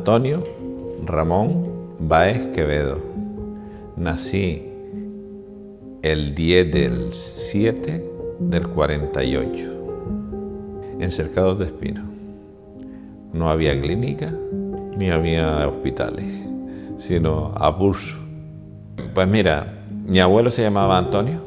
Antonio Ramón Báez Quevedo. Nací el 10 del 7 del 48, en Cercados de Espino. No había clínica ni había hospitales, sino a pulso. Pues mira, mi abuelo se llamaba Antonio,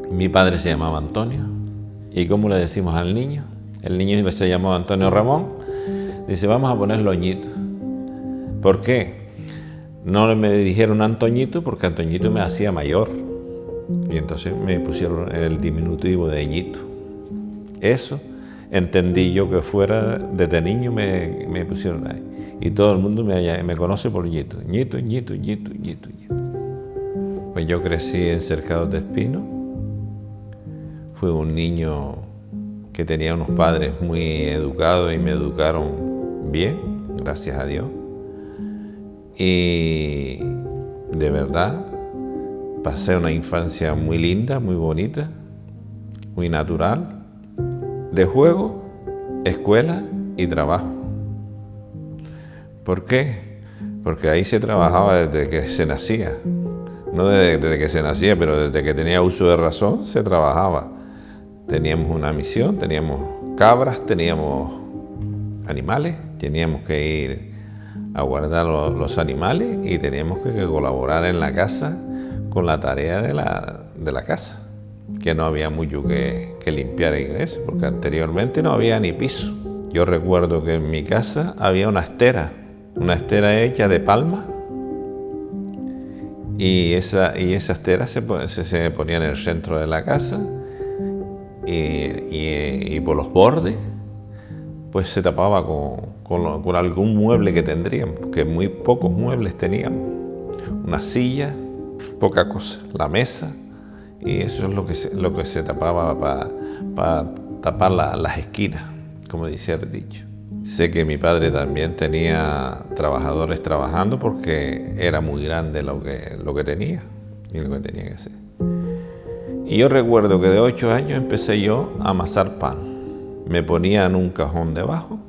mi padre se llamaba Antonio. ¿Y cómo le decimos al niño? El niño se llamó Antonio Ramón. Dice, vamos a ponerlo Oñito. ¿Por qué? No me dijeron Antoñito porque Antoñito me hacía mayor. Y entonces me pusieron el diminutivo de Ñito. Eso entendí yo que fuera, desde niño me pusieron ahí. Y todo el mundo me conoce por Ñito. Ñito, Ñito, Ñito, Ñito, Ñito. Pues yo crecí en Cercados de Espino. Fui un niño que tenía unos padres muy educados y me educaron bien, gracias a Dios. Y de verdad pasé una infancia muy linda, muy bonita, muy natural, de juego, escuela y trabajo. ¿Por qué? Porque ahí se trabajaba desde que se nacía. No desde que se nacía, pero desde que tenía uso de razón se trabajaba. Teníamos una misión, teníamos cabras, teníamos animales, teníamos que ir a guardar los animales y teníamos que colaborar en la casa con la tarea de la casa, que no había mucho que limpiar y eso, porque anteriormente no había ni piso. Yo recuerdo que en mi casa había una estera hecha de palma, y esa estera se ponía en el centro de la casa y por los bordes pues se tapaba con algún mueble que tendríamos, que muy pocos muebles teníamos. Una silla, poca cosa, la mesa, y eso es lo que se tapaba para tapar las esquinas, como dice el dicho. Sé que mi padre también tenía trabajadores trabajando porque era muy grande lo que tenía y lo que tenía que hacer. Y yo recuerdo que de 8 años empecé yo a amasar pan. Me ponía en un cajón debajo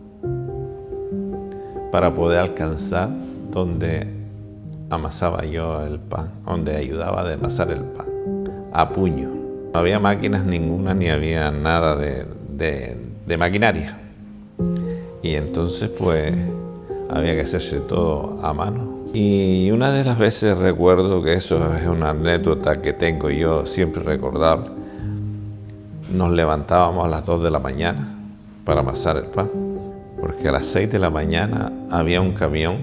para poder alcanzar donde amasaba yo el pan, donde ayudaba a amasar el pan, a puño. No había máquinas ninguna ni había nada de maquinaria. Y entonces pues había que hacerse todo a mano. Y una de las veces recuerdo que eso es una anécdota que tengo yo siempre recordable. Nos levantábamos a las 2 de la mañana para amasar el pan, porque a las 6 de la mañana había un camión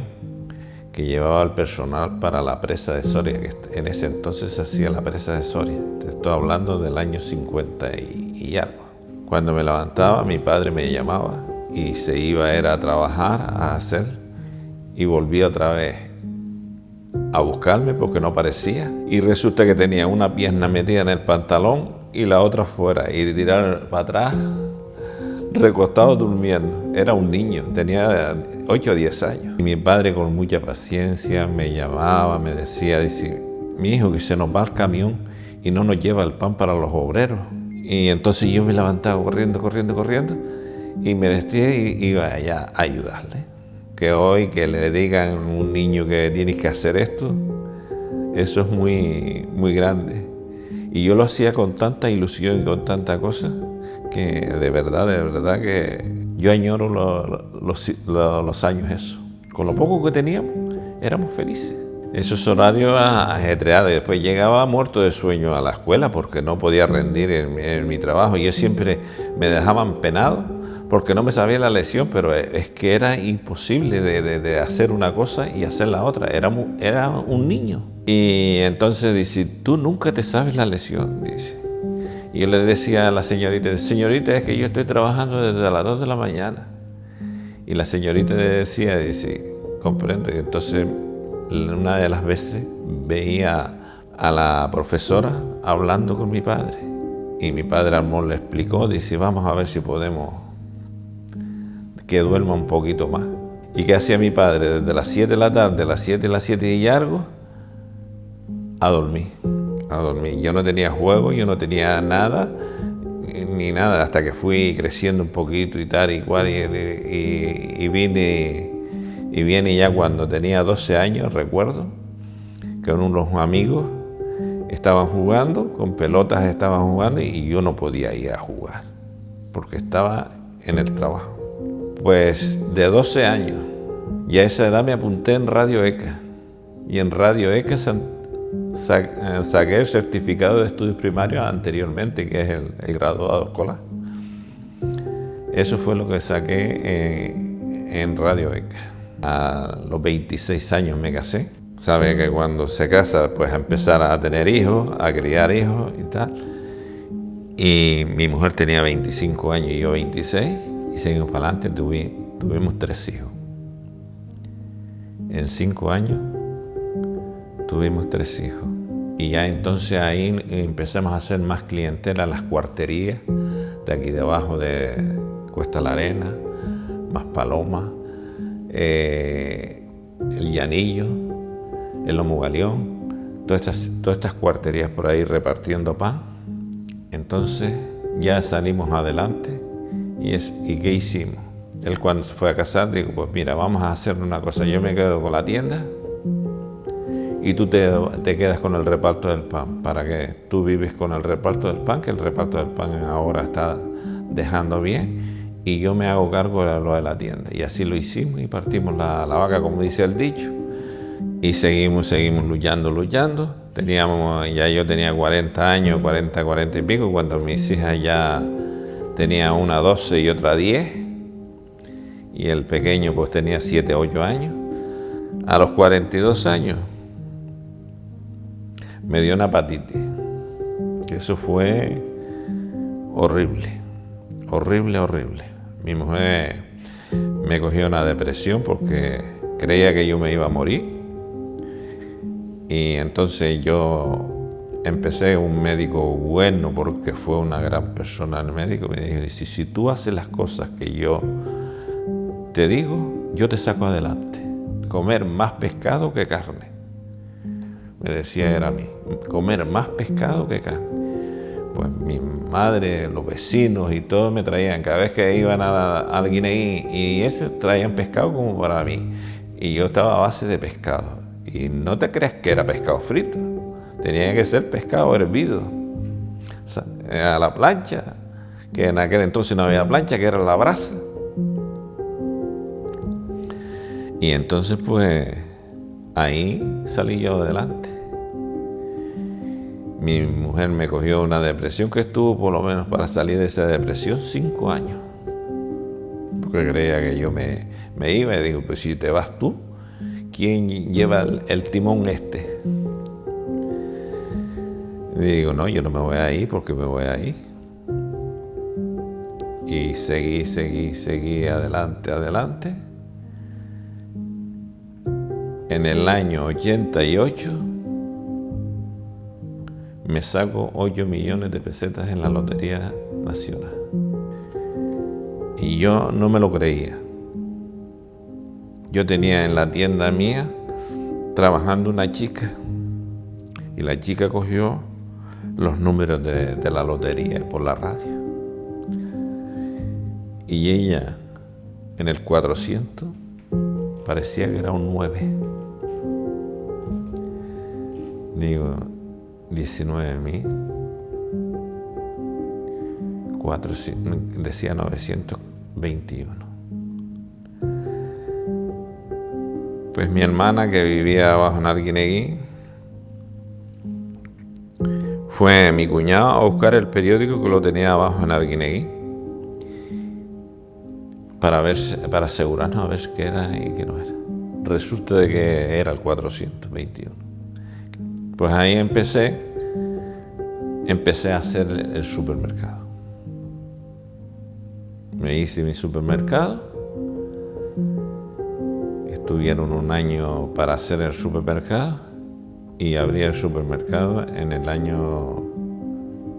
que llevaba al personal para la presa de Soria, que en ese entonces se hacía la presa de Soria. Te estoy hablando del año 50 y algo. Cuando me levantaba, mi padre me llamaba y se iba a trabajar, a hacer, y volvía otra vez a buscarme porque no aparecía. Y resulta que tenía una pierna metida en el pantalón y la otra fuera, y tirar para atrás, recostado durmiendo. Era un niño, tenía 8 o 10 años. Y mi padre, con mucha paciencia, me llamaba, me decía, dice, mi hijo, que se nos va el camión y no nos lleva el pan para los obreros. Y entonces yo me levantaba corriendo, y me vestía y iba allá a ayudarle. Que hoy que le digan a un niño que tienes que hacer esto, eso es muy, muy grande. Y yo lo hacía con tanta ilusión y con tanta cosa que de verdad que yo añoro los años eso. Con lo poco que teníamos, éramos felices. Esos horarios ajetreados. Y después llegaba muerto de sueño a la escuela porque no podía rendir en mi trabajo. Y yo siempre me dejaban penado porque no me sabía la lección, pero es que era imposible de hacer una cosa y hacer la otra. Era un niño. Y entonces dice, tú nunca te sabes la lección, dice. Y yo le decía a la señorita, señorita, es que yo estoy trabajando desde las 2 de la mañana. Y la señorita le decía, dice, comprendo. Y entonces una de las veces veía a la profesora hablando con mi padre. Y mi padre Armón le explicó, dice, vamos a ver si podemos que duerma un poquito más. ¿Y qué hacía mi padre? Desde las 7 de la tarde, las 7 y algo, a dormir. Yo no tenía juego, yo no tenía nada, ni nada, hasta que fui creciendo un poquito y tal y cual, y vine Y viene ya cuando tenía 12 años, recuerdo, que unos amigos estaban jugando, con pelotas estaban jugando y yo no podía ir a jugar, porque estaba en el trabajo. Pues de 12 años, y a esa edad me apunté en Radio ECA. Y en Radio ECA saqué el certificado de estudios primarios anteriormente, que es el graduado escolar. Eso fue lo que saqué en Radio ECA. A los 26 años me casé. Sabe que cuando se casa, pues a empezar a tener hijos, a criar hijos y tal. Y mi mujer tenía 25 años y yo 26. Y seguimos para adelante, tuvimos 3 hijos. En 5 años tuvimos 3 hijos. Y ya entonces ahí empezamos a hacer más clientela, las cuarterías de aquí debajo de Cuesta La Arena, Maspalomas, el Llanillo, el Lomo Galeón, todas estas cuarterías por ahí repartiendo pan. Entonces ya salimos adelante. ¿Y qué hicimos? Él cuando se fue a casar dijo, pues mira, vamos a hacer una cosa, yo me quedo con la tienda y tú te quedas con el reparto del pan, para que tú vives con el reparto del pan, que el reparto del pan ahora está dejando bien, y yo me hago cargo de lo de la tienda. Y así lo hicimos y partimos la vaca, como dice el dicho, y seguimos luchando. Yo tenía 40 años, 40 y pico, cuando mis hijas ya tenía una 12 y otra 10, y el pequeño pues tenía 7, 8 años. A los 42 años me dio una hepatitis, que eso fue horrible. Mi mujer me cogió una depresión porque creía que yo me iba a morir. Y entonces yo empecé un médico bueno, porque fue una gran persona el médico, me dijo, si tú haces las cosas que yo te digo, yo te saco adelante. Comer más pescado que carne. Me decía, era a mí, comer más pescado que carne. Pues mi madre, los vecinos y todos me traían, cada vez que iban al Guineí y ese, traían pescado como para mí. Y yo estaba a base de pescado. Y no te creas que era pescado frito. Tenía que ser pescado hervido. O sea, a la plancha, que en aquel entonces no había plancha, que era la brasa. Y entonces pues ahí salí yo adelante. Mi mujer me cogió una depresión que estuvo, por lo menos para salir de esa depresión, 5 años. Porque creía que yo me iba y digo, pues si te vas tú, ¿quién lleva el timón este? Y digo, no, yo no me voy a ir porque me voy a ir. Y seguí adelante. En el año 88 me saco 8 millones de pesetas en la Lotería Nacional. Y yo no me lo creía. Yo tenía en la tienda mía trabajando una chica, y la chica cogió los números de la lotería por la radio. Y ella, en el 400, parecía que era un 9. Digo, 19.400, decía 921. Pues mi hermana, que vivía abajo en Arguineguín, fue mi cuñado a buscar el periódico que lo tenía abajo en Arguineguín para asegurarnos a ver qué era y qué no era. Resulta de que era el 421. Pues ahí empecé a hacer el supermercado. Me hice mi supermercado. Estuvieron un año para hacer el supermercado y abrí el supermercado en el año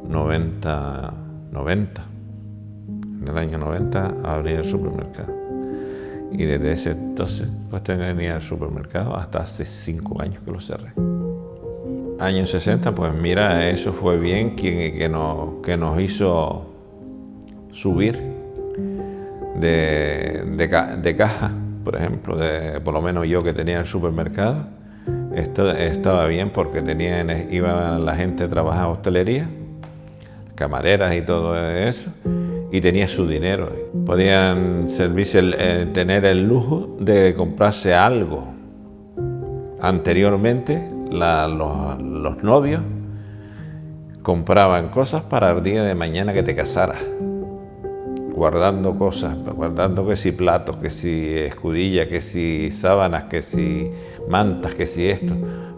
90. En el año 90 abrí el supermercado. Y desde ese entonces pues tenía el supermercado hasta hace 5 años que lo cerré. Años 60, pues mira, eso fue bien que nos hizo subir de caja, por ejemplo, por lo menos yo que tenía el supermercado, estaba bien porque iba la gente a trabajar hostelería, camareras y todo eso, y tenía su dinero. Podían tener el lujo de comprarse algo. Anteriormente, los novios compraban cosas para el día de mañana que te casaras, guardando cosas, guardando que si platos, que si escudillas, que si sábanas, que si mantas, que si esto,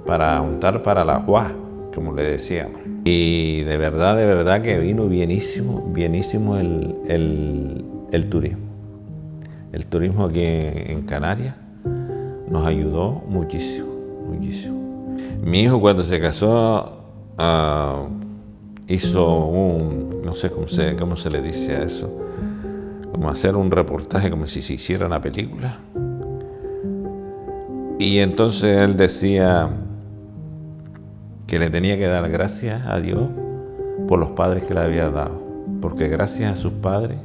para untar para la guá, como le decíamos. Y de verdad que vino bienísimo el turismo. El turismo aquí en Canarias nos ayudó muchísimo. Mi hijo cuando se casó hizo no sé cómo se le dice a eso, como hacer un reportaje como si se hiciera una película. Y entonces él decía que le tenía que dar gracias a Dios por los padres que le había dado, porque gracias a sus padres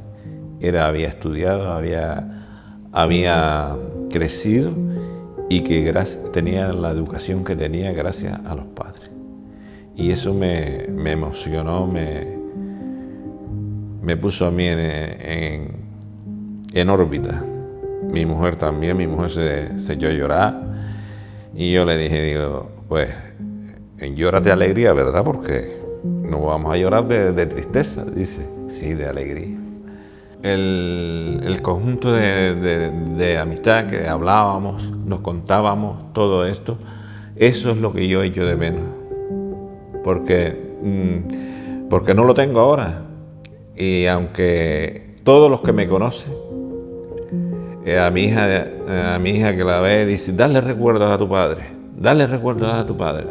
había estudiado, había crecido, y que tenía la educación que tenía gracias a los padres. Y eso me emocionó, me puso a mí en órbita. Mi mujer también, se echó a llorar, y yo le dije, pues lloras de alegría, ¿verdad? Porque no vamos a llorar de tristeza, dice. Sí, de alegría. El conjunto de amistad que hablábamos, nos contábamos todo esto, eso es lo que yo echo de menos, porque no lo tengo ahora. Y aunque todos los que me conocen, a mi hija que la ve, dice, dale recuerdos a tu padre,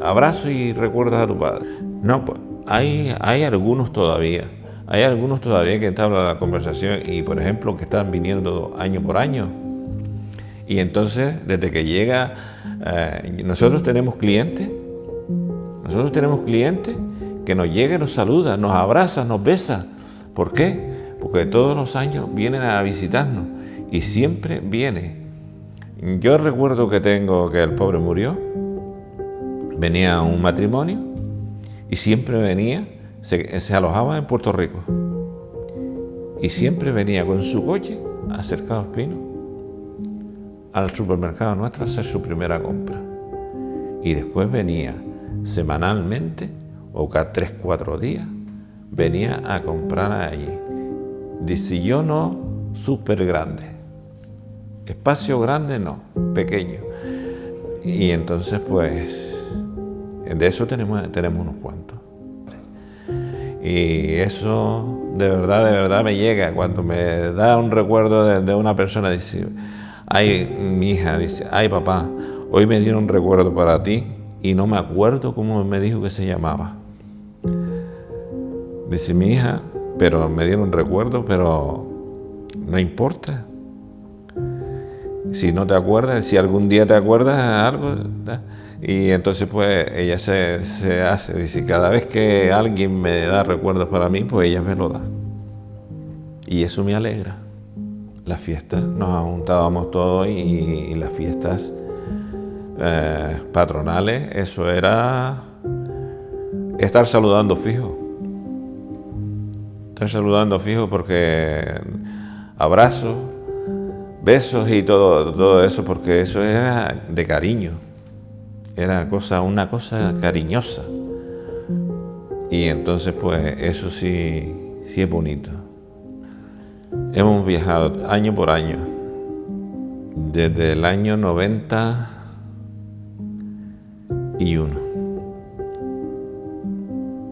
abrazo y recuerdos a tu padre. No, pues hay algunos todavía que entablan la conversación, y por ejemplo que están viniendo año por año. Y entonces, desde que llega, nosotros tenemos clientes que nos llegan, nos saludan, nos abrazan, nos besan. ¿Por qué? Porque todos los años vienen a visitarnos, y siempre viene. Yo recuerdo que el pobre murió, venía a un matrimonio, y siempre venía, se alojaba en Puerto Rico, y siempre venía con su coche a Cercados Pinos al supermercado nuestro a hacer su primera compra, y después venía semanalmente o cada 3-4 días venía a comprar allí. Dice, yo no súper grande, espacio grande no, pequeño. Y entonces pues de eso tenemos unos cuantos. Y eso de verdad me llega cuando me da un recuerdo de una persona. Dice, mi hija dice, ay papá, hoy me dieron un recuerdo para ti y no me acuerdo cómo me dijo que se llamaba. Dice mi hija, pero me dieron un recuerdo, pero no importa. Si no te acuerdas, si algún día te acuerdas de algo, y entonces pues ella se hace, dice, cada vez que alguien me da recuerdos para mí, pues ella me lo da. Y eso me alegra. Las fiestas, nos juntábamos todos, y las fiestas patronales, eso era estar saludando fijo. Porque abrazos, besos y todo eso, porque eso era de cariño. Era una cosa cariñosa. Y entonces pues eso sí es bonito. Hemos viajado año por año. Desde el año 91.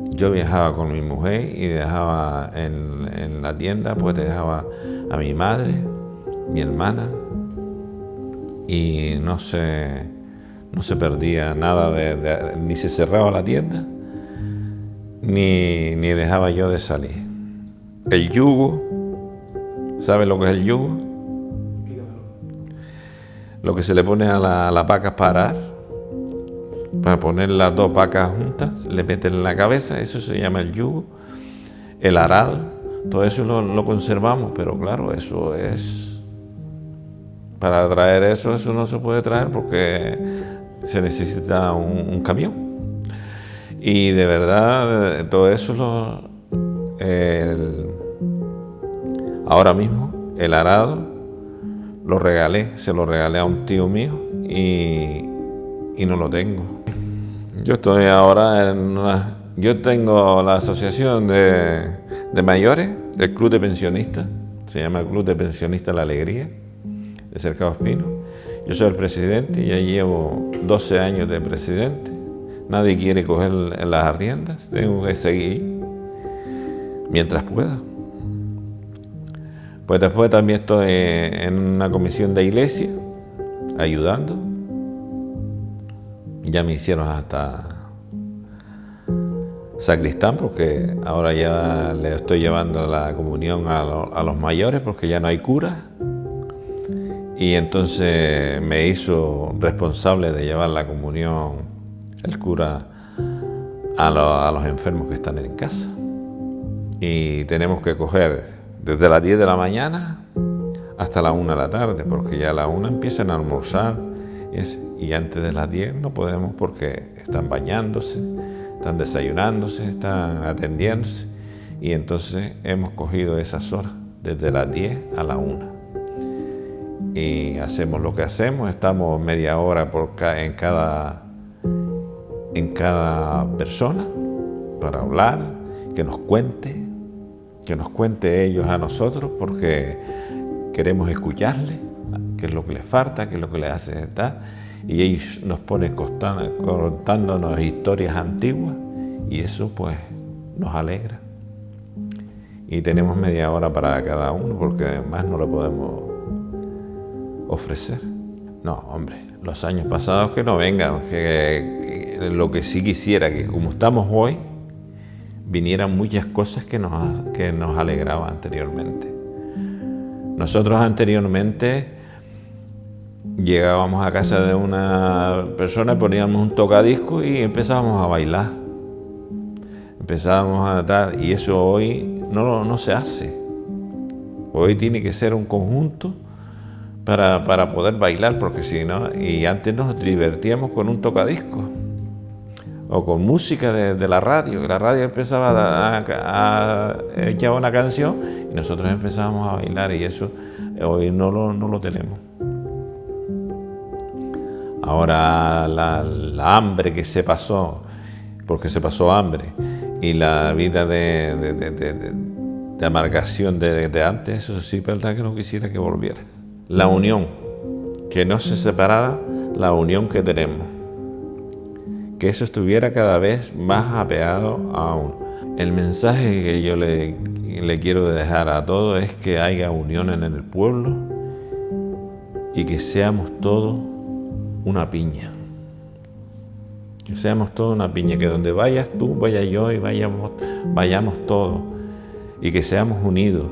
Yo viajaba con mi mujer y dejaba en la tienda, pues dejaba a mi madre, mi hermana, y no se perdía nada, ni se cerraba la tienda, ni dejaba yo de salir. El yugo, ¿sabe lo que es el yugo? Lo que se le pone a la vaca para poner las dos vacas juntas, le meten en la cabeza, eso se llama el yugo. El aral, todo eso lo conservamos, pero claro, eso es Para traer eso no se puede traer porque se necesita un camión. Y de verdad, todo eso ahora mismo, el arado, se lo regalé a un tío mío y no lo tengo. Yo estoy ahora yo tengo la asociación de mayores del Club de Pensionistas, se llama Club de Pensionistas La Alegría, de Cercado Espino. Yo soy el presidente, ya llevo 12 años de presidente. Nadie quiere coger las riendas, tengo que seguir mientras pueda. Pues después también estoy en una comisión de iglesia, ayudando. Ya me hicieron hasta sacristán, porque ahora ya le estoy llevando la comunión a los mayores, porque ya no hay cura. Y entonces me hizo responsable de llevar la comunión el cura a los enfermos que están en casa. Y tenemos que coger desde las 10 de la mañana hasta las 1 de la tarde, porque ya a las 1 empiezan a almorzar y antes de las 10 no podemos porque están bañándose, están desayunándose, están atendiéndose, y entonces hemos cogido esas horas desde las 10 a la 1 y hacemos lo que hacemos. Estamos media hora en cada persona para hablar, que nos cuente ellos a nosotros, porque queremos escucharles, qué es lo que les falta, qué es lo que les hace estar, y ellos nos ponen contándonos historias antiguas, y eso pues nos alegra. Y tenemos media hora para cada uno, porque más no lo podemos ofrecer. No, hombre, los años pasados que no vengan, que lo que sí quisiera, que como estamos hoy, vinieran muchas cosas que nos alegraban anteriormente. Nosotros anteriormente llegábamos a casa de una persona, poníamos un tocadiscos y empezábamos a bailar. Empezábamos a dar, y eso hoy no se hace. Hoy tiene que ser un conjunto para poder bailar, porque si no, y antes nos divertíamos con un tocadiscos o con música de la radio. La radio empezaba a echar una canción y nosotros empezábamos a bailar, y eso hoy no lo tenemos. Ahora la hambre que se pasó, porque se pasó hambre, y la vida de amargación de antes, eso sí es verdad que no quisiera que volviera. La unión, que no se separara la unión que tenemos, que eso estuviera cada vez más apegado a uno. El mensaje que yo le quiero dejar a todos es que haya unión en el pueblo y que seamos todos una piña. Que seamos todos una piña, que donde vayas tú, vaya yo y vayamos todos, y que seamos unidos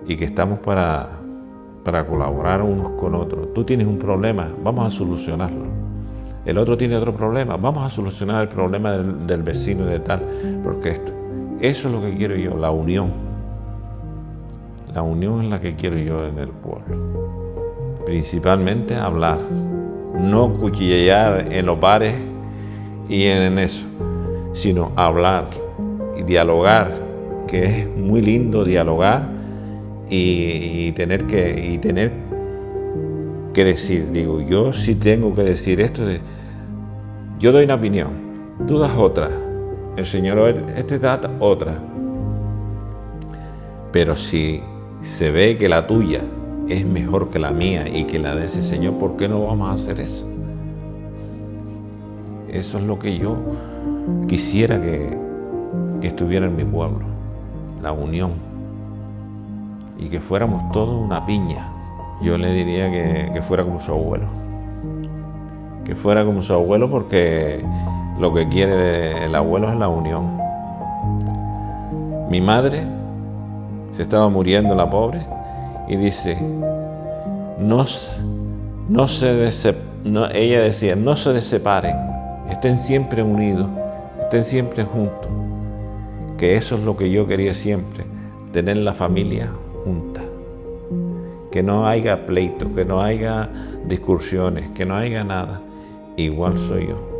y que estamos para colaborar unos con otros. Tú tienes un problema, vamos a solucionarlo. El otro tiene otro problema, vamos a solucionar el problema del vecino de tal, porque eso es lo que quiero yo, la unión. La unión es la que quiero yo en el pueblo. Principalmente hablar, no cuchillar en los bares y en eso, sino hablar y dialogar, que es muy lindo dialogar y tener que decir. Digo, yo sí tengo que decir esto. Yo doy una opinión, tú das otra, el Señor da otra. Pero si se ve que la tuya es mejor que la mía y que la de ese Señor, ¿por qué no vamos a hacer eso? Eso es lo que yo quisiera que estuviera en mi pueblo, la unión, y que fuéramos todos una piña. Yo le diría que fuera como su abuelo. Que fuera como su abuelo, porque lo que quiere el abuelo es la unión. Mi madre se estaba muriendo, la pobre, y dice, ella decía, no se separen, estén siempre unidos, estén siempre juntos. Que eso es lo que yo quería siempre, tener la familia junta. que no haya pleito, que no haya discusiones, que no haya nada. Igual soy yo.